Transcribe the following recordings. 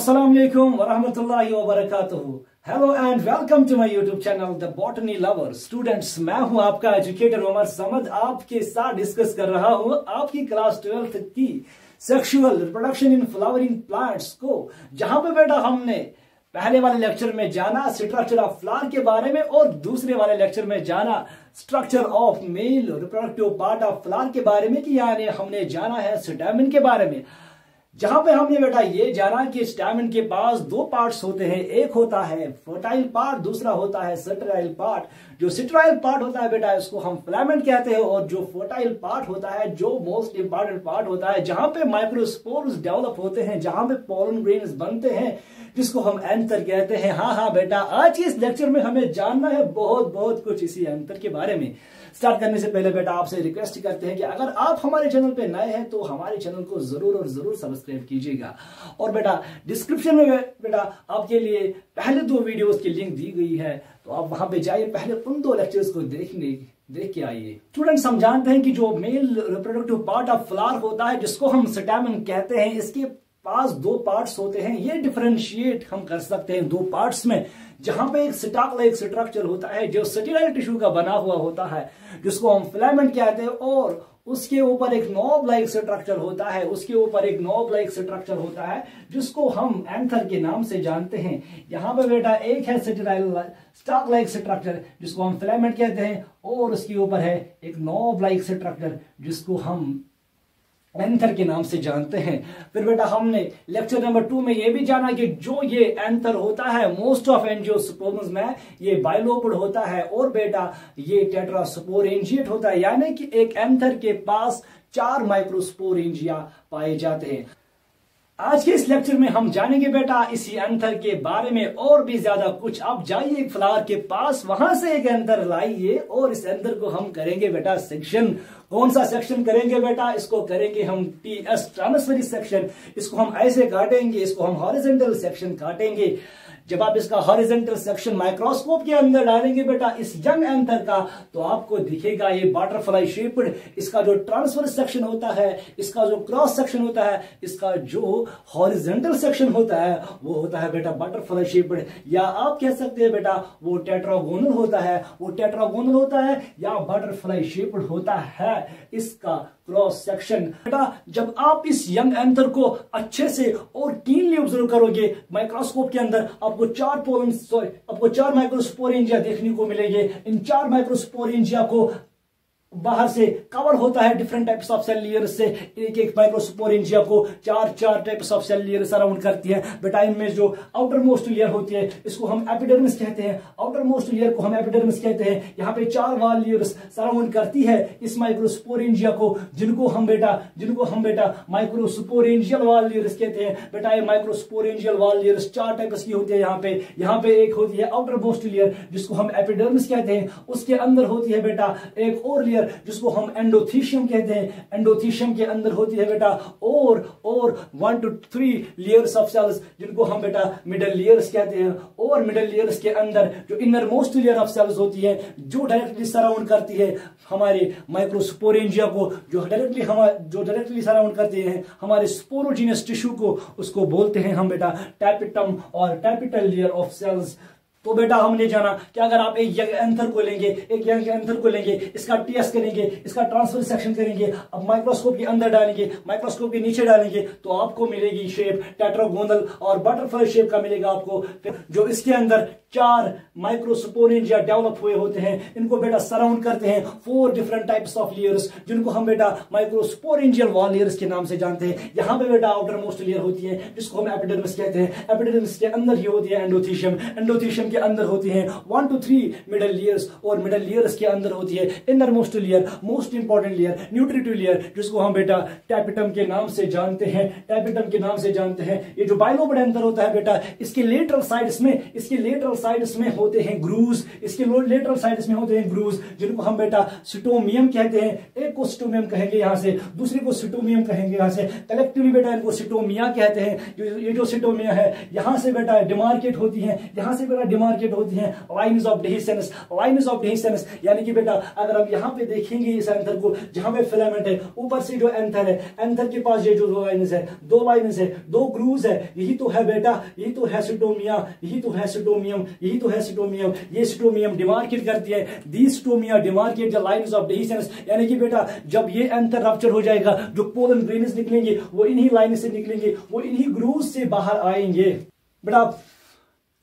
Assalamu alaikum wa rahmatullahi wa barakatuhu. Hello and welcome to my YouTube channel The Botany Lover. Students, मैं हूं आपका educator Umar Samad, आपके साथ discuss कर रहा हूं आपकी क्लास 12th की sexual reproduction in flowering plants को, जहां पे बेटा हमने पहले वाले लेक्चर में जाना स्ट्रक्चर ऑफ फ्लावर के बारे में और दूसरे वाले लेक्चर में जाना structure of male reproductive part of flower के बारे में, कि यानी हमने जाना है स्टैमेन के बारे में। जहां पे हमने बेटा ये जाना कि स्टैमेन के पास दो पार्ट्स होते हैं, एक होता है फर्टाइल पार्ट, दूसरा होता है स्टेराइल पार्ट। जो स्टेराइल पार्ट होता है बेटा इसको हम फिलामेंट कहते हैं, और जो फर्टाइल पार्ट होता है, जो मोस्ट इंपॉर्टेंट पार्ट होता है, जहां पे माइक्रोस्पोर्स डेवलप होते हैं, जहां पे पोलन ग्रेन्स बनते हैं, जिसको हम एंथर कहते हैं। हाँ बेटा, आज के इस लेक्चर में हमें जानना है बहुत कुछ इसी एंथर के बारे में। स्टार्ट करने से पहले बेटा आपसे रिक्वेस्ट करते हैं कि अगर आप हमारे चैनल पे नए हैं तो हमारे चैनल को जरूर और जरूर सब्सक्राइब कीजिएगा। और बेटा डिस्क्रिप्शन में बेटा आपके लिए पहले दो वीडियोस की लिंक दी गई है, तो आप वहां पे जाइए, पहले उन दो लेक्चर्स को देख के आइए। स्टूडेंट्स, हम जानते हैं कि जो male reproductive part of flower होता है, जिसको हम स्टैमेन कहते हैं, इसके पास दो पार्ट्स होते हैं। ये डिफरेंशिएट हम कर सकते हैं दो पार्ट्स में, जहां पे एक स्टॉक लाइक स्ट्रक्चर होता है जो स्टेराइल टिश्यू का बना हुआ होता है, जिसको हम फिलामेंट कहते हैं, और उसके ऊपर एक नॉब लाइक स्ट्रक्चर होता है, जिसको हम एंथर के नाम से जानते हैं। यहाँ पे बेटा एक है स्टेराइल स्टॉक लाइक स्ट्रक्चर जिसको हम फिलामेंट कहते हैं, और उसके ऊपर है एक नॉब लाइक स्ट्रक्चर जिसको हम एंथर के नाम से जानते हैं। फिर बेटा हमने लेक्चर नंबर 2 में ये भी जाना कि जो ये एंथर होता है मोस्ट ऑफ एंजियोस्पर्म्स में ये बाइलोप्ड होता है, और बेटा ये टेट्रास्पोरेंजिएट होता है, यानी कि एक एंथर के पास 4 माइक्रोस्पोरेंजिया पाए जाते हैं। आज के इस लेक्चर में हम जानेंगे बेटा इसी एंथर के बारे में और भी ज्यादा कुछ। आप जाइए एक फ्लावर के पास, वहां से एक एंथर लाइए, और इस एंथर को हम करेंगे बेटा सेक्शन। कौन सा सेक्शन करेंगे बेटा? इसको करेंगे हम टीएस ट्रांसफेरिस सेक्शन। इसको हम ऐसे काटेंगे, इसको हम हॉरिजॉन्टल सेक्शन काटेंगे। जब आप इसका हॉरिजॉन्टल सेक्शन माइक्रोस्कोप के अंदर डालेंगे बेटा इस यंग एंथर का, तो आपको दिखेगा ये बटरफ्लाई शेप्ड। इसका जो ट्रांसफेरिस सेक्शन होता है, इसका जो क्रॉस सेक्शन होता है, इसका जो हॉरिजॉन्टल सेक्शन होता है, वो होता है बेटा बटरफ्लाई शेप्ड, या आप कह सकते हैं बेटा वो टेट्रागोनल होता है, या बटरफ्लाई शेप्ड होता है इसका क्रॉस सेक्शन। बेटा जब आप इस यंग एंथर को अच्छे से और कीनली ऑब्जर्व करोगे माइक्रोस्कोप के अंदर, आपको 4 माइक्रोस्पोरेंजिया देखने को मिलेंगे। इन 4 माइक्रोस्पोरेंजिया को बाहर से कवर होता है different types of cell layer से। एक माइक्रोस्पोरेंजिया को 4 types of cell layer surround करती है बेटा। इनमें जो आउटर मोस्ट लेयर होती है इसको हम एपिडर्मिस कहते हैं, यहाँ पे 4 वॉल लेयर्स सराउंड करती है इस माइक्रोस्पोरेंजिया को, जिनको हम बेटा माइक्रोस्पोरेंजियल वॉल लेयर्स कहते हैं। बेटा ये माइक्रोस्पोरेंजियल वॉल लेयर्स 4 टाइप्स की होती है। यहाँ पे एक होती है आउटर मोस्ट लेयर जिसको हम एपिडर्मिस कहते हैं, उसके अंदर होती है बेटा एक और लेयर जिसको हम एंडोथीशियम कहते हैं। एंडोथीशियम के अंदर होती है बेटा और 1 to 3 लेयर्स ऑफ सेल्स, जिनको हम बेटा मिडल लेयर्स कहते हैं। और मिडल लेयर्स के अंदर जो innermost layer of cells होती है, जो डायरेक्टली सराउंड करती है हमारे माइक्रोस्पोरेंजिया को, जो डायरेक्टली सराउंड करते हैं हमारे स्पोरोजीनियस टिश्यू को, उसको बोलते हैं हम बेटा टैपिटम और टैपिटल लेयर ऑफ सेल्स। तो बेटा हमने जाना कि अगर आप एक यंग एंथर को लेंगे, इसका टीएस करेंगे, इसका ट्रांसफर सेक्शन करेंगे, अब माइक्रोस्कोप के अंदर डालेंगे, माइक्रोस्कोप के नीचे डालेंगे, तो आपको मिलेगी शेप टेट्रागोनल और बटरफ्लाई शेप का मिलेगा आपको। जो इसके अंदर 4 माइक्रोस्पोरेंजिया डेवलप हुए होते हैं, इनको बेटा सराउंड करते हैं 4 डिफरेंट टाइप्स ऑफ लेयर्स, जिनको हम बेटा माइक्रोस्पोरेंजियल वॉल लेयर्स के नाम से जानते हैं। यहाँ पे बेटा आउटर मोस्ट लेयर होती है जिसको हम एपिडर्मिस कहते हैं। एपिडर्मिस के अंदर ही होती है एंडोथीशियम के अंदर होती है 1 to 3 मिडल लेयर्स, और मिडल लेयर्स के अंदर होती है inner most layer, most important layer nutritive layer, जिसको हम बेटा टैपिटम के नाम से जानते हैं। ये जो बाइलोप्ड एंथर होता है बेटा, इसके लेटरल साइड्स में होते हैं ग्रूव्स, जिनको हम बेटा सिटोमियम कहते हैं। एक को सिटोमियम कहेंगे यहाँ से, दूसरे को सिटोमियम कहेंगे यहाँ से, कलेक्टिवली बेटा इनको सिटोमिया कहते हैं। ये जो सिटोमिया है यहाँ से बेटा डिमार्केट होती है, यहाँ से बेटा डिमार्केट होती हैं lines of dehiscence. Lines of dehiscence यानी कि बेटा अगर हम यहाँ पे देखेंगे इस एंथर को, जहां पे फिलामेंट है, ऊपर से जो एंथर है, एंथर के पास ये जो लाइन्स है, दो लाइन्स है, दो ग्रूव्स है, यही तो है बेटा, यही तो है सिटोमिया, यही तो है सिटोमियम, यही तो है सिटोमियम। ये सिटोमियम डिमार्केट करती है, the stomia demarcate the lines of dehiscence. यानी कि बेटा जब ये एंथर रप्चर हो जाएगा, जो पोलन ग्रेन्स निकलेंगे वो इन्हीं लाइन से निकलेंगे, वो इन्हीं ग्रूव से बाहर आएंगे। बेटा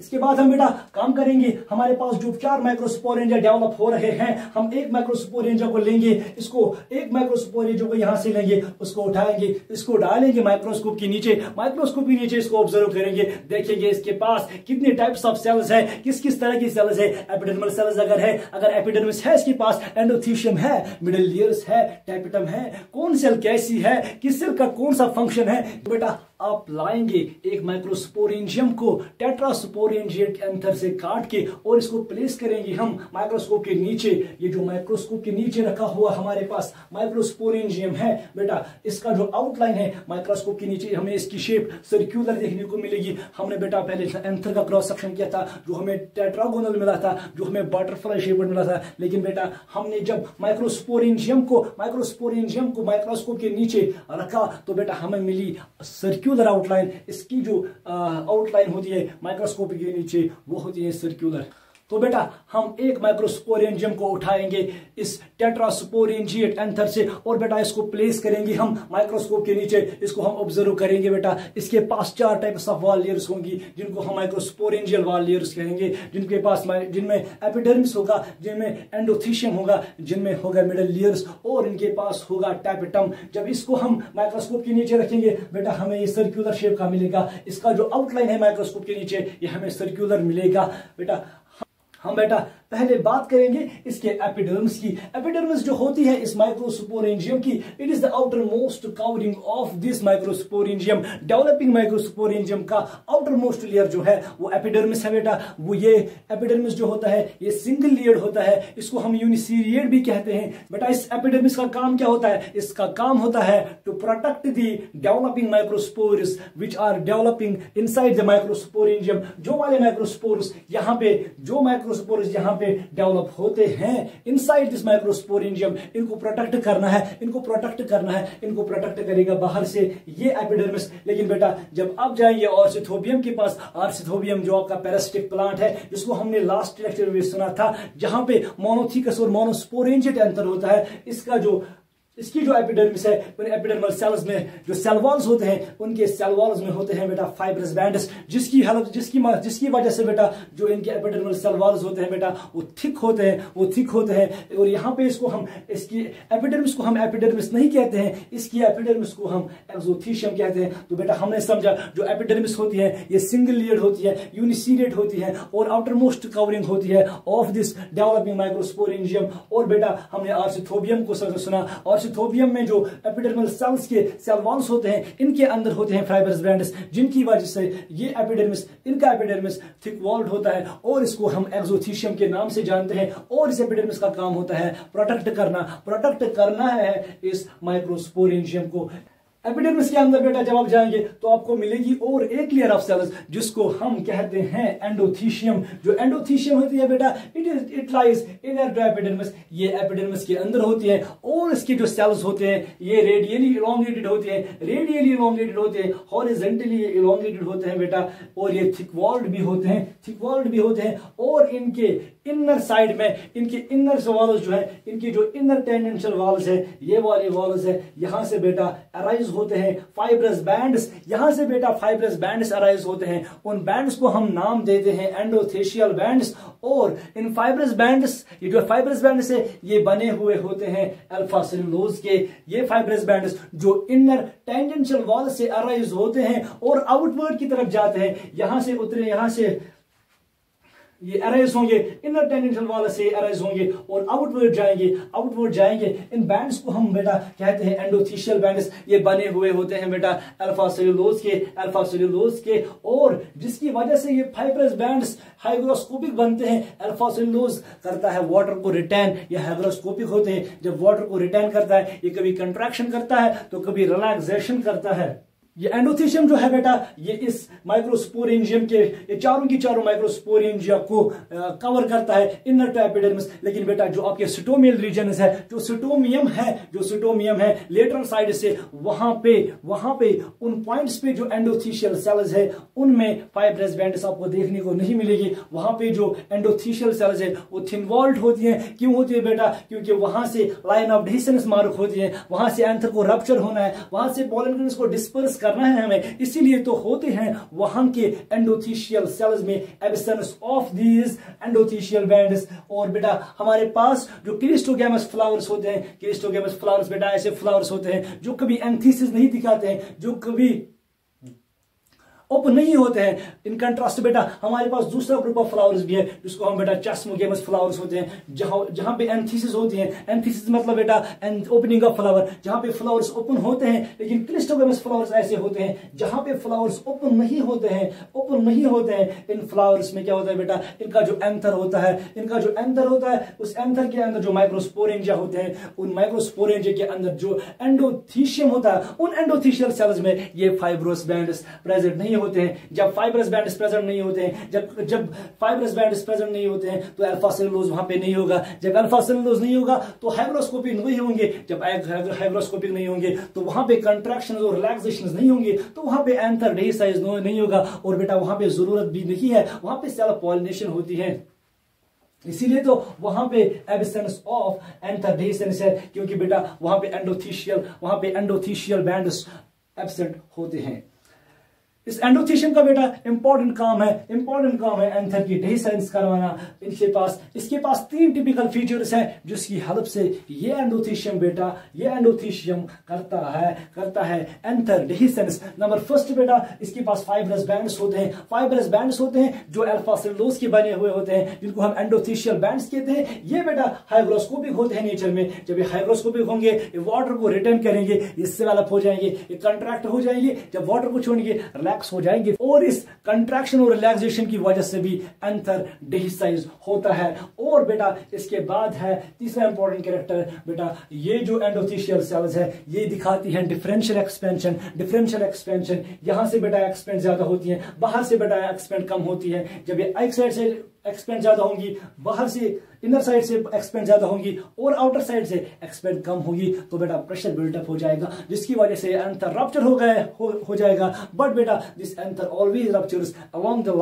इसके बाद हम बेटा काम करेंगे, हमारे पास जो 4 माइक्रोस्पोरेंजिया डेवलप हो रहे हैं, हम एक माइक्रोस्पोरेंजिया को लेंगे, इसको एक माइक्रोस्पोरेंजिया को यहां से लेंगे, उसको उठाएंगे, इसको डालेंगे माइक्रोस्कोप के नीचे, माइक्रोस्कोप के नीचे इसको ऑब्जर्व करेंगे, देखेंगे इसके पास कितने टाइप्स ऑफ सेल्स है, किस किस तरह की सेल्स है, एपिडर्मल सेल्स अगर है, अगर एपिडर्मिस है इसके पास, एंडोथीशियम है, मिडल लेयर्स है, टैपेटम है, कौन सेल कैसी है, किस सेल का कौन सा फंक्शन है। बेटा आप लाएंगे एक माइक्रोस्पोरेंजियम को टेट्रास्पोरेंजिएट एंथर से काट के और इसको प्लेस करेंगे हम माइक्रोस्कोप के नीचे। ये जो माइक्रोस्कोप के नीचे रखा हुआ हमारे पास माइक्रोस्पोरेंजियम है बेटा, इसका जो आउटलाइन है माइक्रोस्कोप के नीचे हमें इसकी शेप सर्क्यूलर देखने को मिलेगी। हमने बेटा पहले एंथर का क्रॉस सेक्शन किया था, जो हमें टेट्रागोनल मिला था, जो हमें बटरफ्लाई शेप मिला था, लेकिन बेटा हमने जब माइक्रोस्पोरेंजियम को माइक्रोस्कोप के नीचे रखा तो बेटा हमें मिली सर्क्यूलर आउटलाइन। इसकी जो आउटलाइन होती है माइक्रोस्कोप के नीचे वो होती है सर्क्यूलर। तो बेटा हम एक माइक्रोस्पोरेंजियम को उठाएंगे इस टेट्रास्पोरेंजिएट एंथर से और बेटा इसको प्लेस करेंगे हम माइक्रोस्कोप के नीचे, इसको हम ऑब्जर्व करेंगे। बेटा इसके पास 4 टाइप्स ऑफ वॉल लेयर्स होंगी, जिनको हम माइक्रोस्पोरेंजियल वॉल लेयर्स कहेंगे, जिनके पास जिनमें एपिडर्मिस होगा, जिनमें एंडोथीशियम होगा, जिनमें होगा मिडल लेयर्स और इनके पास होगा टैपेटम। जब इसको हम माइक्रोस्कोप के नीचे रखेंगे बेटा हमें ये सर्क्यूलर शेप का मिलेगा। इसका जो आउटलाइन है माइक्रोस्कोप के नीचे ये हमें सर्क्यूलर मिलेगा। बेटा हम बेटा पहले बात करेंगे इसके एपिडर्मिस की। एपिडर्मिस जो होती है इस माइक्रोस्पोरेंजियम की, it is the outer most covering of this microsporangium. Developing microsporangium का आउटर मोस्ट लेयर जो है वो एपिडर्मिस है बेटा। वो ये एपिडर्मिस जो होता है ये सिंगल लेयर्ड होता है, इसको हम यूनिसीरिएट भी कहते हैं। बेटा इस एपिडर्मिस का काम क्या होता है? इसका काम होता है to protect the developing microspores which are developing inside the microsporangium. जो वाले माइक्रोस्पोर्स यहाँ पे यहाँ पे डेवलप होते हैं इनसाइड दिस माइक्रोस्पोरेंजियम, इनको प्रोटेक्ट करना है, इनको प्रोटेक्ट करेगा बाहर से ये एपिडर्मिस। लेकिन बेटा जब आप जाएंगे ऑर्सिथोबियम के पास, ऑर्सिथोबियम जो आपका पैरासिटिक प्लांट है जिसको हमने लास्ट लेक्चर में सुना था, जहां पे मोनोथीकस और मोनोस्पोरेंजिएट एंथर होता है, इसकी जो एपिडर्मिस है एपिडर्मल सेल्स में जो सेल वॉल्स होते हैं उनके सेल वॉल्स में होते हैं बेटा फाइब्रस बैंड्स, जिसकी वजह से बेटा जो इनके एपिडर्मल सेल वॉल्स होते हैं बेटा वो थिक होते हैं। और यहाँ पे इसकी एपिडर्मिस को हम एपिडर्मिस नहीं कहते हैं, इसकी एपिडर्मिस को हम एक्सोथीशियम कहते हैं। तो बेटा हमने समझा जो एपिडर्मिस होती है ये सिंगल लेयर्ड होती है, यूनिसीरिएट होती है और आउटर मोस्ट कवरिंग होती है ऑफ दिस डेवलपिंग माइक्रोस्पोरेंजियम। और बेटा हमने ऑर्सिथोबियम को सुना, ऑर्सिथोबियम में जो एपिडर्मल सेल्स के सेल वॉल्स होते हैं इनके अंदर होते हैं फाइब्रस बैंड्स, जिनकी वजह से ये इनका एपिडर्मिस थिक वॉल्ड होता है और इसको हम एक्सोथीशियम के नाम से जानते हैं। और इस एपिडर्मिस का काम होता है प्रोटेक्ट करना है इस माइक्रोस्पोरेंजियम को। एपिडर्मिस के अंदर बेटा जब आप जाएंगे तो आपको मिलेगी और एक लेयर ऑफ सेल्स जिसको हम कहते हैं एंडोथीशियम। जो एंडोथीशियम होती है बेटा it lies inner to epidermis, ये एपिडर्मिस के अंदर होती है और इसके जो सेल्स होते हैं ये रेडियली इलोंगेटेड होते हैं, हॉरिजॉन्टली इलोंगेटेड होते हैं बेटा, और ये थिक वॉल्ड भी होते हैं और इनके इनर साइड में इनके इनर वॉल्स जो है, इनकी जो इनर टेंजेंशियल वॉल्स है ये वाले वॉल्स है, यहां से बेटा अराइज होते हैं फाइब्रस बैंड्स, यहां से बेटा फाइब्रस बैंड्स अराइज होते हैं। उन बैंड्स को हम नाम देते हैं एंडोथेशियल बैंड्स। और इन फाइब्रस बैंड्स, ये जो फाइब्रस बैंड्स है ये बने हुए होते हैं अल्फा सेलुलोज के। ये फाइब्रस बैंड्स जो इनर टेंजेंशियल वॉल से अराइज होते हैं और आउटवर्ड की तरफ जाते हैं, यहां से उतरे, यहां से ये अराइज होंगे, इनर टेंजेंशियल वॉल से अराइज होंगे और आउटवर्ड जाएंगे। इन बैंड्स को हम बेटा कहते हैं एंडोथीशियल बैंड्स। ये बने हुए होते हैं बेटा अल्फा सेलुलोज के और जिसकी वजह से ये फाइब्रस बैंड्स हाइग्रोस्कोपिक बनते हैं। अल्फा सेलुलोज करता है वाटर को रिटेन, या हाइग्रोस्कोपिक होते हैं। जब वाटर को रिटेन करता है ये कभी कंट्रैक्शन करता है तो कभी रिलैक्सेशन करता है। ये एंडोथीशियम जो है बेटा, ये इस माइक्रोस्पोरेंजियम के ये चारों की चारों माइक्रोस्पोरेंजिया को कवर करता है इनर टू एपिडर्मिस। लेकिन बेटा जो आपके सिटोमियल रीजन है, जो सिटोमियम है लेटरल साइड से, वहां पे उन पॉइंट्स पे जो एंडोथीशियल सेल्स है उनमें फाइब्रस बैंड्स आपको देखने को नहीं मिलेगी। वहां पे जो एंडोथीशियल सेल्स है वो थिन वॉल्ड होती हैं। क्यों होती है बेटा? क्योंकि वहां से लाइन ऑफ एडहेसिव मार्क होती है, वहां से एंथर को रप्चर होना है, वहां से पोलन ग्रेन्स को डिस्पर्स करना है हमें, इसीलिए तो होते हैं वहां के एंडोथीशियल सेल्स में एब्सेंस ऑफ दीज एंडोथीशियल बैंड्स। और बेटा हमारे पास जो क्लिस्टोगैमस फ्लावर्स होते हैं, क्लिस्टोगैमस फ्लावर्स बेटा ऐसे फ्लावर्स होते हैं जो कभी एंथीसिस नहीं दिखाते हैं, जो कभी ओपन नहीं होते हैं। इन कंट्रास्ट बेटा हमारे पास दूसरा ग्रुप ऑफ फ्लावर्स भी है जिसको हम बेटा चेस्मोगेमस फ्लावर्स होते हैं, जहां पे एंथीसिस होती है। एंथीसिस मतलब बेटा ओपनिंग ऑफ फ्लावर, जहां पे फ्लावर्स ओपन होते हैं। लेकिन क्लिस्टोगेमस फ्लावर्स ऐसे होते हैं जहां पे फ्लावर्स ओपन नहीं होते हैं। इन फ्लावर्स में क्या होता है बेटा, इनका जो एंथर होता है, उस एंथर के अंदर जो माइक्रोस्पोरेंजिया होते हैं, उन माइक्रोस्पोरेंजिया के अंदर जो एंडोथीशियम होता है, उन एंडोथीशियल सेल्स में ये फाइब्रोस बैंड्स प्रेजेंट नहीं होते हैं। जब फाइब्रस बैंड्स प्रेजेंट नहीं होते हैं, जब फाइब्रस बैंड्स प्रेजेंट नहीं होते हैं तो अल्फा सेलुलोज वहां पे नहीं होगा। जब अल्फा सेलुलोज नहीं होगा तो हाइग्रोस्कोपिक नहीं होंगे। जब हाइग्रोस्कोपिक नहीं होंगे तो वहां पे कंट्रैक्शंस और रिलैक्सेशंस नहीं होंगे, तो वहां पे एंथर डेहिसाइज नहीं होगा। और बेटा वहां पे जरूरत भी नहीं है, वहां पे सेल्फ पॉलिनेशन होती है। इसीलिए तो वहां पे एब्सेंस ऑफ एंथर डेहिसेंस है, क्योंकि बेटा वहां पे एंडोथीशियल बैंड्स एब्सेंट होते हैं। इस एंडोथीशियम का बेटा इंपॉर्टेंट काम है एंथर की डेहिसेंस करवाना। इसके पास 3 टिपिकल फीचर्स हैं जिसकी हेल्प से ये एंडोथीशियम करता है एंथर डेहिसेंस। नंबर फर्स्ट बेटा इसके पास फाइब्रस बैंड्स होते हैं जो अल्फा सेलुलोज के बने हुए होते हैं, जिनको हम एंडोथीशियल बैंड्स कहते हैं। ये बेटा हाइग्रोस्कोपिक होते हैं नेचर में। जब ये हाइग्रोस्कोपिक होंगे, ये वाटर को रिटर्न करेंगे, ये डेवलप हो जाएंगे, ये कंट्रैक्ट हो जाएंगे। जब वाटर को छोड़ेंगे रिलैक्स हो जाएंगे, और इस कंट्रैक्शन और रिलैक्सेशन की वजह से भी एंथर डेहिसाइज होता है। और बेटा इसके बाद है तीसरा इंपॉर्टेंट कैरेक्टर, बेटा ये जो एंडोथीशियल सेल्स है ये दिखाती हैं डिफरेंशियल एक्सपेंशन। यहां से बेटा एक्सपेंड ज्यादा होती है, बाहर से बेटा एक्सपेंड कम होती है। जब ये एक साइड से एक्सपेंड ज्यादा होंगी, बाहर से इनर साइड से एक्सपेंड ज्यादा होंगी और आउटर साइड से एक्सपेंड कम होगी, तो बेटा प्रेशर बिल्डअप हो जाएगा, जिसकी वजह से एंथर रप्चर हो जाएगा। बट बेटा this anther always ruptures along the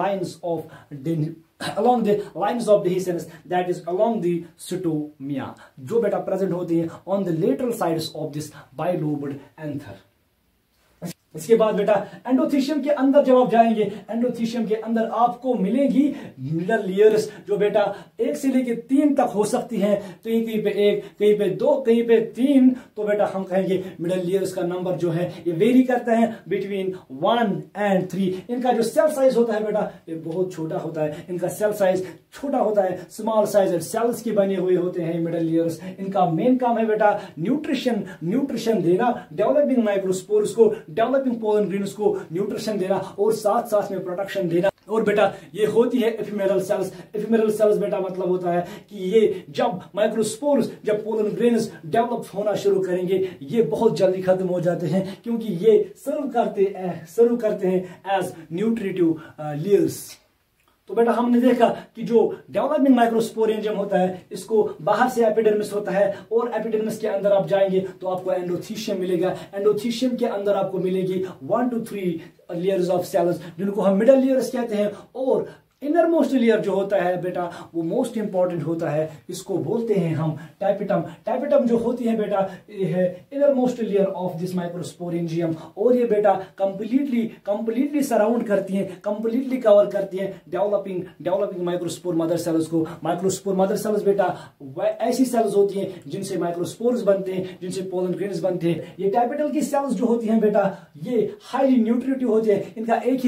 lines of dehiscence, that is along the cytomia, जो बेटा प्रेजेंट होती है on the lateral sides of this bilobed anther। इसके बाद बेटा एंडोथीशियम के अंदर जब आप जाएंगे, एंडोथीशियम के अंदर आपको मिलेगी मिडल लेयर्स, जो बेटा 1 से लेकर 3 तक हो सकती हैं। तो कहीं पे 1, कहीं पे 2, कहीं पे 3। तो बेटा हम कहेंगे मिडल लेयर्स का नंबर जो है ये वेरी करता है बिटवीन 1 and 3। इनका जो सेल साइज होता है बेटा ये बहुत छोटा होता है, इनका सेल साइज छोटा होता है, स्मॉल साइज सेल्स के बने हुए होते हैं मिडल लेयर्स। इनका मेन काम है बेटा न्यूट्रिशन देना, डेवलपिंग माइक्रोस्पोर्स को, डेवलपिंग पोलन ग्रेन्स को न्यूट्रिशन देना और साथ में प्रोटेक्शन देना। और बेटा ये होती है एफिमेरल सेल्स बेटा मतलब होता है कि ये जब माइक्रोस्पोर्स, जब पोलन ग्रेन्स डेवलप होना शुरू करेंगे, ये बहुत जल्दी खत्म हो जाते हैं, क्योंकि ये सर्व करते हैं एज न्यूट्रिटिव लेयर्स। तो बेटा हमने देखा कि जो डेवलपिंग माइक्रोस्पोरेंजियम होता है, इसको बाहर से एपिडर्मिस होता है, और एपिडर्मिस के अंदर आप जाएंगे तो आपको एंडोथीशियम मिलेगा। एंडोथीशियम के अंदर आपको मिलेगी 1 to 3 लेयर्स ऑफ सेल्स, जिनको हम मिडल लेयर्स कहते हैं। और इनर मोस्ट लेयर जो होता है बेटा वो मोस्ट इंपॉर्टेंट होता है, इसको बोलते हैं हम टाइपिटम जो होती है बेटा ये है inner most layer of this microsporangium. और ये बेटा कंप्लीटली सराउंड करती है, कंप्लीटली कवर करती है डेवलपिंग माइक्रोस्पोर मदर सेल्स को। माइक्रोस्पोर मदर सेल्स बेटा ऐसी सेल्स होती हैं जिनसे माइक्रोस्पोर्स बनते हैं, जिनसे पोलन ग्रेन्स बनते हैं। ये टाइपिटल की सेल्स जो होती हैं बेटा ये हाईली न्यूट्रिटिव होती है। इनका एक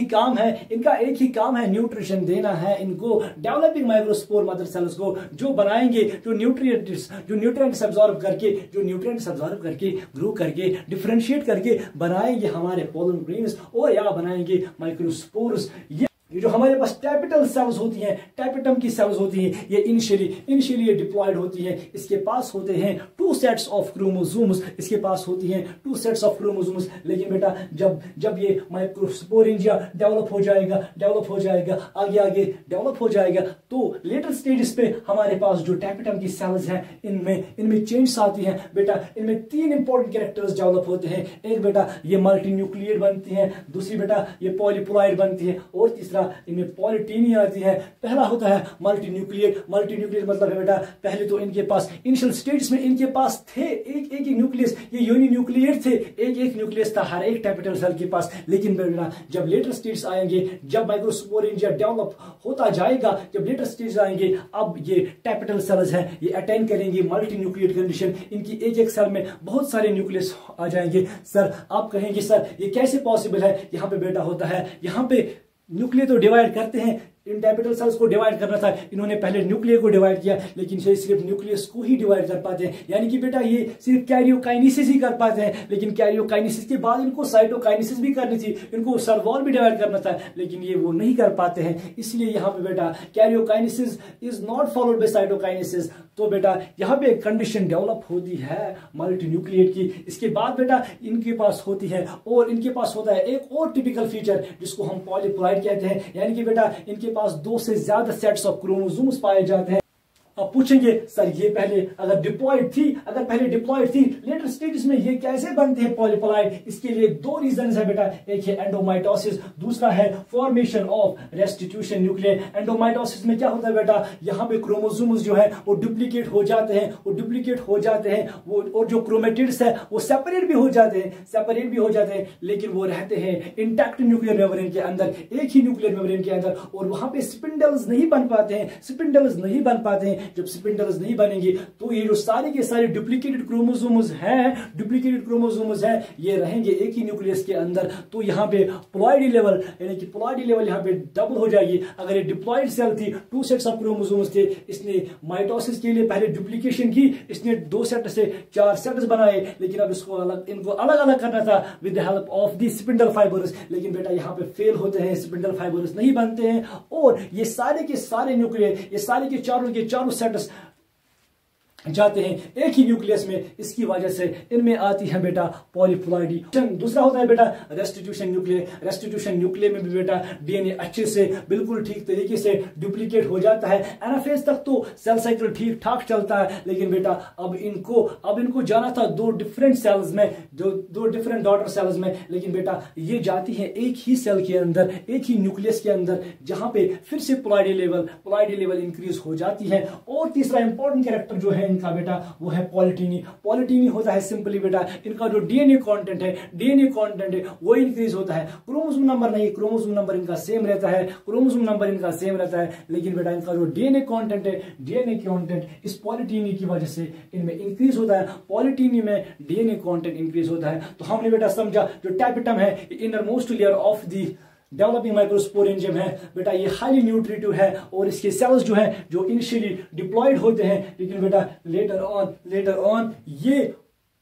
ही काम है न्यूट्रिशन देना है इनको, डेवलपिंग माइक्रोस्पोर मदर सेल्स को, जो बनाएंगे, जो न्यूट्रिएंट्स एब्जॉर्ब करके ग्रो करके डिफरेंशिएट करके बनाएंगे हमारे पोलन ग्रेन्स, और या बनाएंगे माइक्रोस्पोर्स। ये जो हमारे पास टाइपिटल सेल्स होती हैं, टाइपिटम की सेल्स होती हैं, ये इनिशियली डिप्लॉयड होती हैं। इसके पास होते हैं 2 2 सेट्स ऑफ क्रोमोसोम्स, इसके पास होती हैं 2 सेट्स ऑफ क्रोमोसोम्स। लेकिन बेटा जब ये माइक्रोस्पोरेंजिया डेवलप हो जाएगा आगे आगे डेवलप हो जाएगा, तो लेटर स्टेजेस पे हमारे पास जो टैपेटम की सेल्स हैं इनमें चेंज आती हैं। बेटा इनमें 3 इंपॉर्टेंट कैरेक्टर्स डेवलप होते हैं। एक बेटा ये मल्टीन्यूक्लिएट बनती हैं, दूसरी बेटा ये पॉलीप्लॉइड बनती है, और तीसरा इनमें पॉलीटीनी आती है। पहला होता है मल्टीन्यूक्लिएट मतलब है बेटा पहले तो इनके पास इनिशियल स्टेज में इनके पास थे एक ही न्यूक्लियस, ये यूनिन्यूक्लिएट थे, एक न्यूक्लियस था हर एक टैपेटल सेल के पास। लेकिन बेटा जब लेटर स्टेज आएंगे, जब माइक्रोस्पोरेंजिया डेवलप होता जाएगा, जब लेटर स्टेज आएंगे, अब ये टैपेटल सेल्स हैं ये अटेन करेंगे मल्टीन्यूक्लिएट कंडीशन। इनकी एक सेल में बहुत सारे न्यूक्लियस आ जाएंगे। सर आप कहेंगे सर ये कैसे पॉसिबल है? यहाँ पे बेटा होता है, यहाँ पे न्यूक्लियर तो डिवाइड करते हैं, इन टैपेटल सेल्स को डिवाइड करना था, इन्होंने पहले न्यूक्लियर को डिवाइड किया, लेकिन ये सिर्फ न्यूक्लियस को ही डिवाइड कर पाते हैं। यानी कि बेटा ये सिर्फ कैरियोकाइनेसिस ही कर पाते हैं, लेकिन कैरियोकाइनेसिस के बाद इनको साइटोकाइनेसिस भी करनी थी, इनको सेल वॉल भी डिवाइड करना था, लेकिन ये वो नहीं कर पाते हैं। इसलिए यहाँ पे बेटा karyokinesis is not followed by cytokinesis. तो बेटा यहाँ पे एक कंडीशन डेवलप होती है मल्टीन्यूक्लिएट की। इसके बाद बेटा इनके पास होती है, और इनके पास होता है एक और टिपिकल फीचर जिसको हम पॉलीप्लॉइड कहते हैं। यानी कि बेटा इनके पास 2 से ज्यादा सेट्स ऑफ क्रोमोसोम्स पाए जाते हैं। आप पूछेंगे सर ये पहले अगर पहले डिप्लॉयड थी लेटर स्टेजेस में ये कैसे बनते हैं पॉलीप्लॉइड? इसके लिए 2 रीजन है बेटा, एक है एंडोमाइटोसिस, दूसरा है फॉर्मेशन ऑफ रेस्टिट्यूशन न्यूक्लियर। एंडोमाइटोसिस में क्या होता है बेटा, यहाँ पे क्रोमोसोम्स जो है वो डुप्लीकेट हो जाते हैं, वो और जो क्रोमेटिड्स है वो सेपरेट भी हो जाते हैं, लेकिन वो रहते हैं इंटैक्ट न्यूक्लियर मेम्ब्रेन के अंदर, एक ही न्यूक्लियर मेम्ब्रेन के अंदर, और वहां पे स्पिंडल्स नहीं बन पाते हैं। जब स्पिंडल्स नहीं बनेंगे तो ये जो सारे के सारे डुप्लीकेटेड क्रोमोसोम्स हैं ये रहेंगे एक ही न्यूक्लियस के अंदर। तो यहाँ पे प्लॉइडी लेवल यहाँ पे डबल हो जाएगी। अगर ये डिप्लॉइड सेल थी, 2 सेट्स ऑफ क्रोमोसोम्स थे, इसने माइटोसिस के लिए पहले डुप्लीकेशन की, इसने 2 सेट से 4 सेट्स बनाए, लेकिन अब इनको अलग अलग करना था with the help of the spindle fibres. लेकिन बेटा यहाँ पे फेल होते हैं, स्पिंडल फाइबर्स नहीं बनते हैं, और ये सारे के सारे न्यूक्लियर, ये सारे के चारों सेट्स जाते हैं एक ही न्यूक्लियस में। इसकी वजह से इनमें आती है बेटा पॉलीप्लॉइडी। दूसरा होता है बेटा रेस्टिट्यूशन न्यूक्लियर में भी बेटा डीएनए अच्छे से बिल्कुल ठीक तरीके से डुप्लीकेट हो जाता है। एनाफेज तक तो सेल साइकिल ठीक ठाक चलता है, लेकिन बेटा अब इनको जाना था 2 डिफरेंट सेल्स में, 2 डिफरेंट डॉटर सेल्स में, लेकिन बेटा ये जाती है एक ही सेल के अंदर, एक ही न्यूक्लियस के अंदर, जहां पे फिर से प्लॉइडी लेवल इंक्रीज हो जाती है। और तीसरा इंपॉर्टेंट कैरेक्टर जो है इनका बेटा वो है पॉलीटीनी होता है। सिंपली बेटा इनका जो डीएनए कंटेंट है वो इंक्रीज होता है। क्रोमोसोम नंबर नहीं, क्रोमोसोम नंबर इनका सेम रहता है, लेकिन बेटा इनका जो डीएनए कंटेंट इस पॉलीटीनी की वजह से इनमें इंक्रीज होता है। पॉलीटीनी में डीएनए कंटेंट इंक्रीज होता है। तो हमने बेटा समझा जो टैपेटम है inner most layer of the developing microsporangium है बेटा, ये हाईली न्यूट्रिटिव है, और इसके सेल्स जो हैं जो इनिशियली डिप्लॉयड होते हैं, लेकिन बेटा लेटर ऑन ये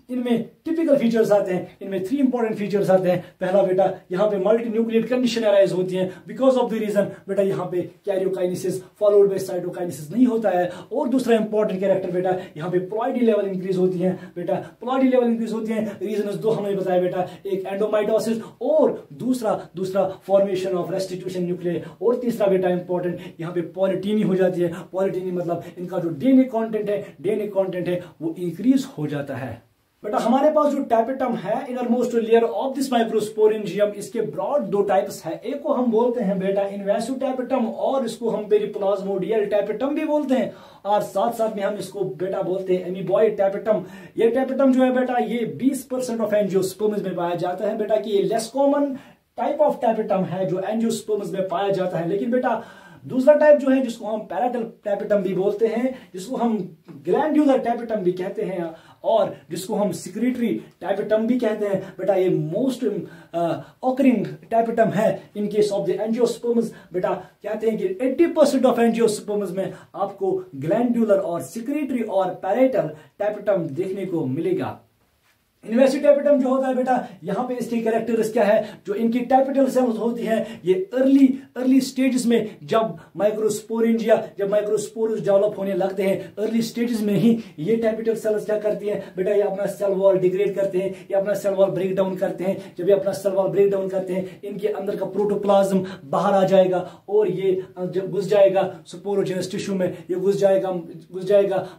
इनमें टिपिकल फीचर्स आते हैं। इनमें 3 इंपॉर्टेंट फीचर्स आते हैं। पहला बेटा यहाँ पे मल्टी न्यूक्लिएट कंडीशन अराइज होती है, बिकॉज ऑफ द रीजन बेटा यहाँ पे कैरियोकाइनेसिस फॉलोड बाय साइटोकाइनेसिस नहीं होता है। और दूसरा इंपॉर्टेंट कैरेक्टर बेटा यहाँ पे प्लॉइडी लेवल इंक्रीज होती है। रीजन 2 हमने बताया बेटा, एक एंडोमाइटोसिस और दूसरा फॉर्मेशन ऑफ रेस्टिट्यूशन न्यूक्लियर, और तीसरा बेटा इंपॉर्टेंट यहाँ पे पॉलीटीनी हो जाती है। पॉलीटीनी मतलब इनका जो डीएनए कंटेंट है वो इंक्रीज हो जाता है। बेटा हमारे पास जो टैपेटम है inner most layer of this microsporangium, इसके ब्रॉड 2 टाइप्स है। एक को हम बोलते हैं बेटा इन्वेसिव टैपेटम, और इसको हम पेरिप्लाज्मोडियल टैपेटम भी बोलते हैं, और साथ में हम इसको बेटा बोलते हैं एमीबॉइड टैपेटम। ये टैपेटम जो है बेटा ये 20% ऑफ एंजियोस्पर्म्स में पाया जाता है बेटा, कि ये less common type of tapetum है जो एंजियोस्पर्म्स में पाया जाता है। लेकिन बेटा दूसरा टाइप जो है जिसको हम पैराटल टैपेटम भी बोलते हैं, जिसको हम ग्लैंड्यूलर टैपेटम भी कहते हैं, और जिसको हम सिक्रीटरी टैपेटम भी कहते हैं बेटा, ये मोस्ट ऑकरिंग टैपेटम है in case of the angiosperms. बेटा कहते हैं कि 80% ऑफ एंजियोस्पर्म्स में आपको ग्लैंड्यूलर और सिक्रीटरी और पैराटल टैपेटम देखने को मिलेगा। इन्वेसिव टैपेटम जो होता है बेटा, यहाँ पे इसकी कैरेक्टरिस्टिक क्या है, जो इनकी टैपेटल सेल्स होती है ये अर्ली स्टेजेस में, जब माइक्रोस्पोरेंजिया, जब माइक्रोस्पोर्स डेवलप होने लगते हैं अर्ली स्टेजेस में ही ये टैपेटल सेल्स क्या करती हैं बेटा, ये अपना सेल वॉल डिग्रेड करते हैं, ये अपना सेल वॉल ब्रेक डाउन करते हैं। जब ये अपना सेल वॉल ब्रेक डाउन करते हैं, इनके अंदर का प्रोटोप्लाज्म बाहर आ जाएगा और ये जब घुस जाएगा स्पोरोजेनस टिश्यू में, ये घुस जाएगा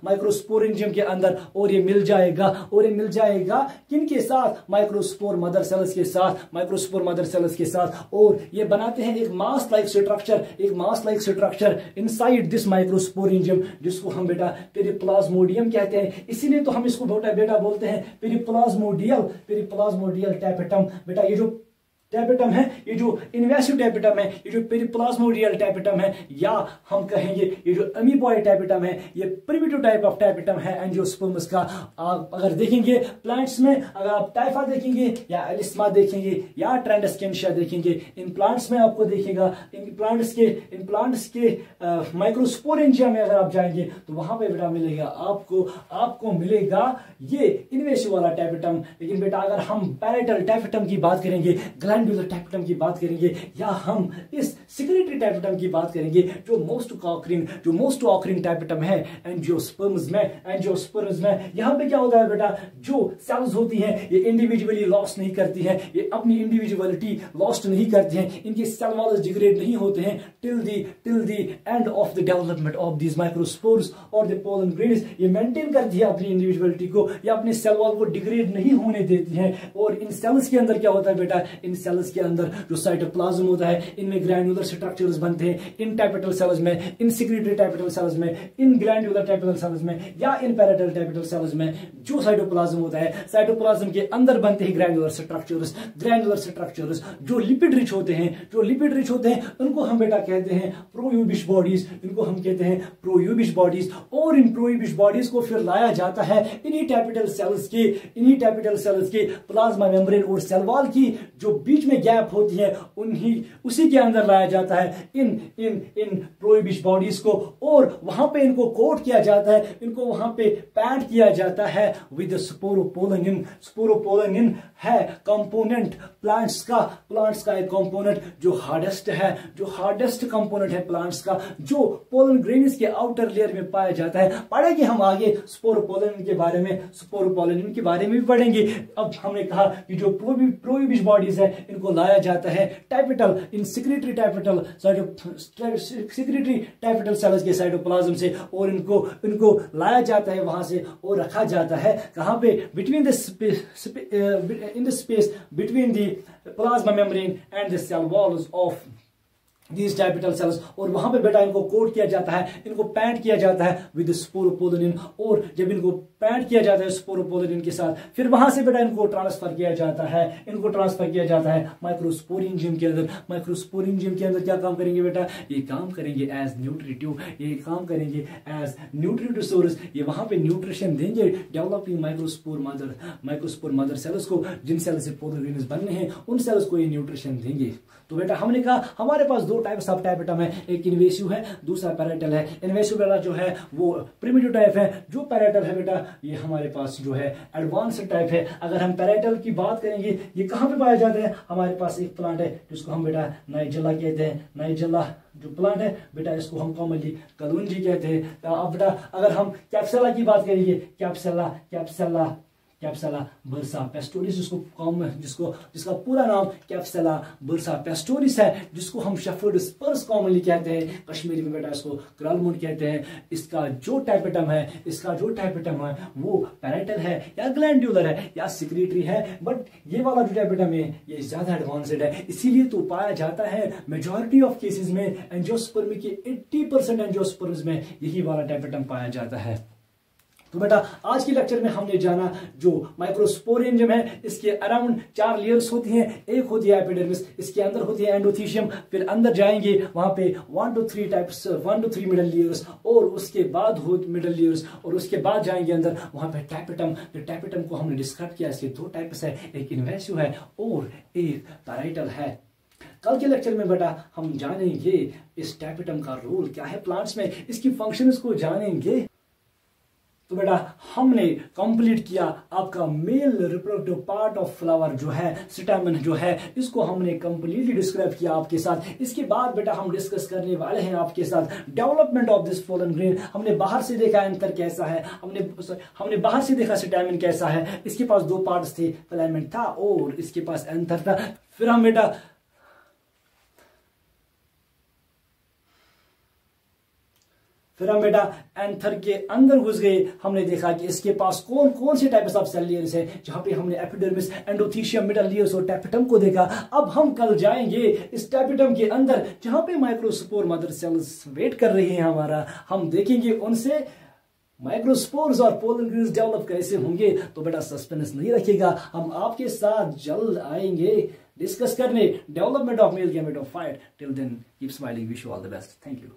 माइक्रोस्पोरेंजियम के अंदर और ये मिल जाएगा किनके साथ, माइक्रोस्पोर मदर सेल्स के साथ, और ये बनाते हैं एक मास like structure inside this microsporangium, जिसको हम बेटा पेरिप्लाज्मोडियम कहते हैं। इसीलिए तो हम इसको बेटा बोलते हैं पेरिप्लाज्मोडियल टैपेटम। बेटा ये जो टैपेटम है, ये जो इन्वेसिव टैपेटम है, ये जो पेरिप्लाज्मोडियल टैपेटम है, या हम कहेंगे ये जो अमीबॉइड टैपेटम है, ये प्रिमिटिव टाइप ऑफ टैपेटम है एंजियोस्पर्म्स का। आप अगर देखेंगे प्लांट्स में, अगर आप टाइफा देखेंगे या एलिस्मा देखेंगे या ट्रेंडस्केंशिया देखेंगे, इन प्लांट्स में आपको देखेगा, इन प्लांट्स के माइक्रोस्पोरेंजिया में अगर आप जाएंगे तो वहां पे बेटा मिलेगा आपको मिलेगा ये इन्वेसिव वाला टैपेटम। लेकिन बेटा अगर हम पैरेटल टैपेटम की बात करेंगे, ग्लैंडुलर टैपेटम की बात करेंगे, या हम इस सेक्रेटरी टैपेटम की बात करेंगे, जो मोस्ट ऑकरिंग टैपेटम है एंजियोस्पर्म्स में, यहाँ पे क्या होता है बेटा, जो सेल्स होती हैं ये इंडिविजुअली लॉस्ट नहीं करती हैं, ये अपनी इंडिविजुअलिटी लॉस्ट नहीं करती हैं, इनके सेल वॉल्स डिग्रेड नहीं होते हैं till the end of the development of these microspores और द पोलन ग्रेन्स। ये मेंटेन करती है अपनी इंडिविजुअलिटी को, या अपने सेल वॉल को डिग्रेड नहीं होने देती हैं। और इन सेल्स के अंदर क्या होता है बेटा, इन सेल्स के अंदर जो साइटोप्लाज्म होता है, इनमें ग्रैन्युलर स्ट्रक्चर्स बनते हैं, इन टैपेटल सेल्स में, इन सेक्रेटरी टैपेटल सेल्स में, इन ग्लैंडुलर टैपेटल सेल्स में, या इन पैरेटल टैपेटल सेल्स में जो साइटोप्लाज्म होता है, साइटोप्लाज्म के अंदर बनते हैं ग्रैन्युलर स्ट्रक्चर्स जो लिपिड रिच होते हैं, उनको हम बेटा कहते हैं प्रोयूबिश बॉडीज, और इन प्रोयूबिश बॉडीज को फिर लाया जाता है इन्हीं टैपेटल सेल्स के प्लाज्मा मेम्ब्रेन और सेल वॉल की जो बीच में गैप होती है उसी के अंदर लाया जाता है इन प्रोयूबिश बॉडीज को, और वहां पे इनको कोट किया जाता है, इनको वहां पे पैड किया जाता है विद स्पोरोपोलिन है कंपोनेंट प्लांट्स का एक कंपोनेंट जो हार्डेस्ट कंपोनेंट है प्लांट्स का, जो पोलन ग्रेन्स के आउटर लेयर में पाया जाता है। पढ़ेंगे हम आगे स्पोरोपोलिन के बारे में भी पढ़ेंगे। अब हमने कहा कि जो प्रोयूबिश बॉडीज है इनको लाया जाता है टैपेटल इन सेक्रेटरी टैपेटल सेल्स के साइटोप्लाज्म से, और इनको लाया जाता है वहां से और रखा जाता है कहां पे, in the space between the plasma membrane and the cell walls of these tapetal cells, और वहां पे बेटा इनको कोट किया जाता है, इनको पैड किया जाता है विद स्पोरोपोलिन, और जब इनको पैड किया जाता है स्पोरोपोलिन के साथ, फिर वहां से बेटा इनको ट्रांसफर किया जाता है माइक्रोस्पोरेंजियम के अंदर। माइक्रोस्पोरेंजियम के अंदर क्या काम करेंगे बेटा, ये काम करेंगे एज न्यूट्रिटिव सोर्स, ये वहां पे न्यूट्रिशन देंगे डेवलपिंग माइक्रोस्पोर मदर सेल्स को, जिन सेल्स से पोलन ग्रेन्स बनने हैं उन सेल्स को ये न्यूट्रिशन देंगे। तो बेटा हमने कहा हमारे पास दो टाइप्स ऑफ टैपेटम है, एक इन्वेसिव है, दूसरा पैरेटल है। इन्वेसिव बेटा जो है वो प्रिमिटिव टाइप है, जो पैरेटल है बेटा ये हमारे पास जो है एडवांस्ड टाइप है। अगर हम पैरेटल की बात करेंगे, ये कहां पे पाया जाता है, हमारे पास एक प्लांट है जिसको हम बेटा नाइजेला कहते हैं। नाइजेला जो प्लांट है बेटा इसको हम कॉमनली कलूंजी कहते हैं। अब बेटा अगर हम कैप्सुला की बात करेंगे, कैप्सुला बर्सा पेस्टोरिस, जिसका पूरा नाम कैप्सुला बर्सा पेस्टोरिस है, जिसको हम शेफर्ड स्पर्स कॉमनली कहते हैं, कश्मीरी में बेटा इसको क्रलमुंड कहते हैं। इसका जो टैपेटम है वो पैरेटल है या ग्लैंडुलर है या सेक्रेटरी है, बट ये वाला जो टैपेटम है ये ज्यादा एडवांस्ड है, इसीलिए तो पाया जाता है मेजॉरिटी ऑफ केसेस में एंजियोस्पर्मी के 80% एंजियोस्पर्म्स में यही वाला टैपेटम पाया जाता है। तो बेटा आज के लेक्चर में हमने जाना जो माइक्रोस्पोरेंजियम है, इसके अराउंड 4 लेयर्स होती हैं। एक होती है एपिडर्मिस, इसके अंदर होती है एंडोथीशियम, फिर अंदर जाएंगे वहां पे 1 to 3 मिडल लेयर्स, और उसके बाद मिडल लेयर्स, और उसके बाद जाएंगे अंदर वहां पे टैपेटम। तो टैपेटम को हमने डिस्क्राइब किया, इसके 2 टाइप्स है, एक इन्वेसिव है और एक पैरेटल है। कल के लेक्चर में बेटा हम जानेंगे इस टैपेटम का रोल क्या है प्लांट्स में, इसकी फंक्शंस को जानेंगे। तो बेटा हमने कंप्लीट किया आपका male reproductive part of flower जो है, स्टेमन जो है, इसको हमने कंप्लीटली डिस्क्राइब किया आपके साथ। इसके बाद बेटा हम डिस्कस करने वाले हैं आपके साथ development of this pollen grain. हमने बाहर से देखा एंथर कैसा है, हमने बाहर से देखा स्टेमन कैसा है, इसके पास दो पार्ट्स थे, फिलामेंट था और इसके पास एंथर था। फिर हम बेटा एंथर के अंदर घुस गए। हमने देखा कि इसके पास कौन कौन से टाइप्स ऑफ सेल लेयर्स है, जहां पे हमने एपिडर्मिस, एंडोथीशियम, मिडल लेयर्स और टैपेटम को देखा। अब हम कल जाएंगे इस टैपेटम के अंदर जहां पे माइक्रोस्पोर मदर सेल्स वेट कर रही हैं हमारा। हम देखेंगे उनसे माइक्रोस्पोर्स और पोलन ग्रेन्स डेवलप कैसे होंगे। तो बेटा सस्पेंस नहीं रखिएगा, हम आपके साथ जल्द आएंगे डिस्कस करने development of male gametophyte. Till then keep smiling, wish you all the best, thank you.